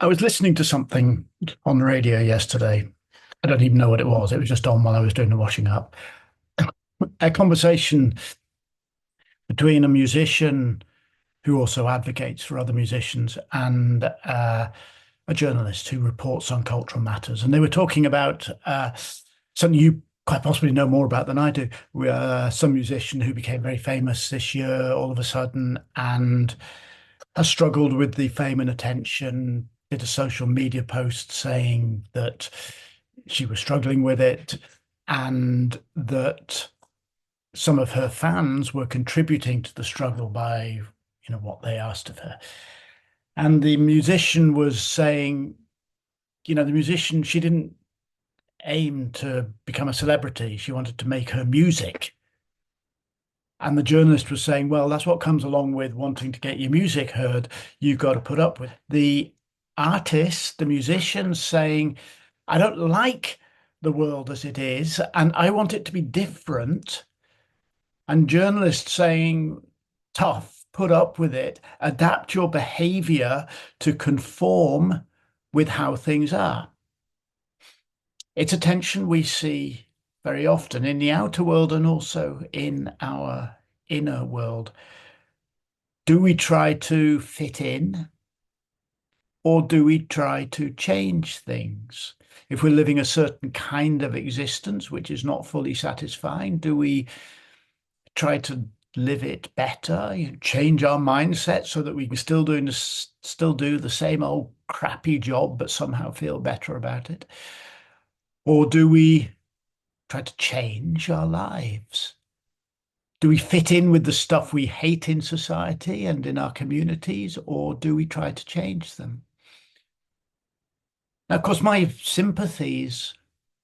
I was listening to something on the radio yesterday. I don't even know what it was. It was just on while I was doing the washing up. A conversation between a musician who also advocates for other musicians and a journalist who reports on cultural matters. And they were talking about something you quite possibly know more about than I do. Some musician who became very famous this year all of a sudden and has struggled with the fame and attention, did a social media post saying that she was struggling with it and that some of her fans were contributing to the struggle by, what they asked of her. And the musician was saying, the musician, she didn't aim to become a celebrity. She wanted to make her music. And the journalist was saying, well, that's what comes along with wanting to get your music heard. You've got to put up with the artist, the musician saying, I don't like the world as it is, and I want it to be different. And journalists saying, tough, put up with it, adapt your behavior to conform with how things are. It's a tension we see very often in the outer world and also in our inner world. Do we try to fit in or do we try to change things? If we're living a certain kind of existence which is not fully satisfying, do we try to live it better, change our mindset so that we can still do the same old crappy job but somehow feel better about it? Or do we try to change our lives? Do we fit in with the stuff we hate in society and in our communities, or do we try to change them? Now, of course, my sympathies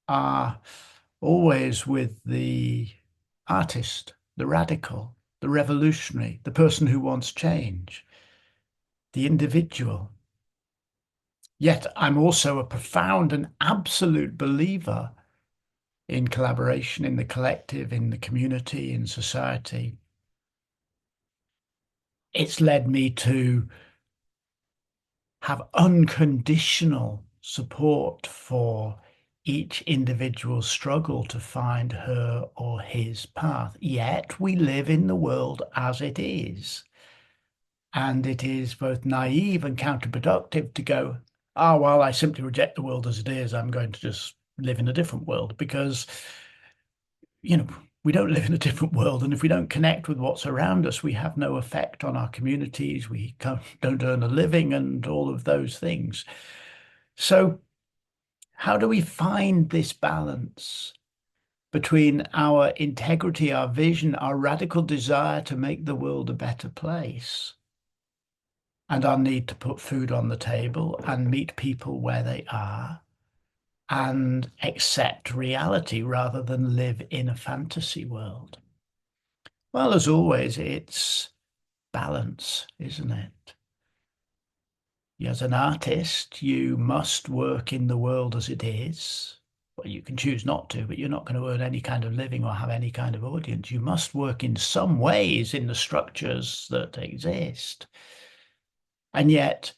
are always with the artist, the radical, the revolutionary, the person who wants change, the individual. Yet I'm also a profound and absolute believer in collaboration, in the collective, in the community, in society. It's led me to have unconditional support for each individual's struggle to find her or his path. Yet we live in the world as it is. And it is both naive and counterproductive to go, well, I simply reject the world as it is. I'm going to just live in a different world because, we don't live in a different world. And if we don't connect with what's around us, we have no effect on our communities. We don't earn a living and all of those things. So how do we find this balance between our integrity, our vision, our radical desire to make the world a better place, and our need to put food on the table and meet people where they are and accept reality rather than live in a fantasy world? Well, as always, it's balance, isn't it? As an artist, you must work in the world as it is. Well, you can choose not to, but you're not going to earn any kind of living or have any kind of audience. You must work in some ways in the structures that exist. And yet,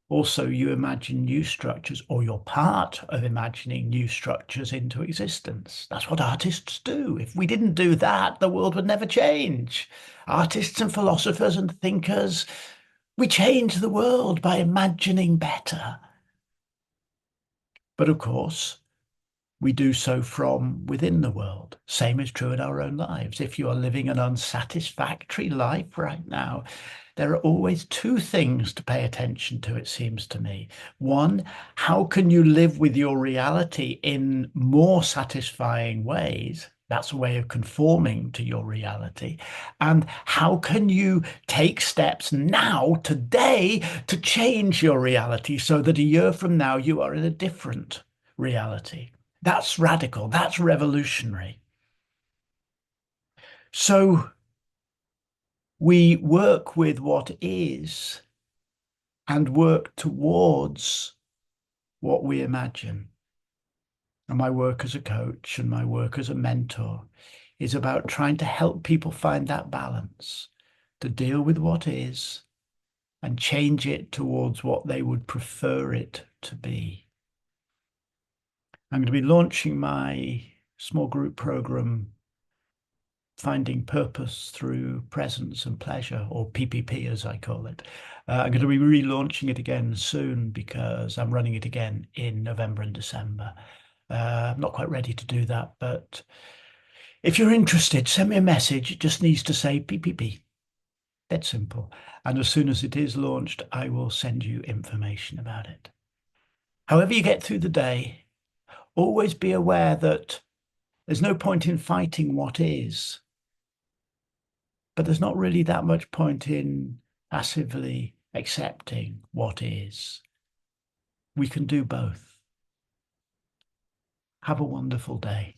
also, you imagine new structures, or you're part of imagining new structures into existence. That's what artists do. If we didn't do that, the world would never change. Artists and philosophers and thinkers, we change the world by imagining better. But of course, we do so from within the world. Same is true in our own lives. If you are living an unsatisfactory life right now, there are always two things to pay attention to, it seems to me. One, how can you live with your reality in more satisfying ways? That's a way of conforming to your reality. And how can you take steps now, today, to change your reality so that a year from now you are in a different reality? That's radical. That's revolutionary. So we work with what is and work towards what we imagine. And my work as a coach and my work as a mentor is about trying to help people find that balance, to deal with what is and change it towards what they would prefer it to be. I'm going to be launching my small group program, Finding Purpose Through Presence and Pleasure, or PPP as I call it. I'm going to be relaunching it again soon because I'm running it again in November and December. I'm not quite ready to do that, but if you're interested, send me a message. It just needs to say PPP. That's simple. And as soon as it is launched, I will send you information about it. However you get through the day, always be aware that there's no point in fighting what is, but there's not really that much point in passively accepting what is. We can do both. Have a wonderful day.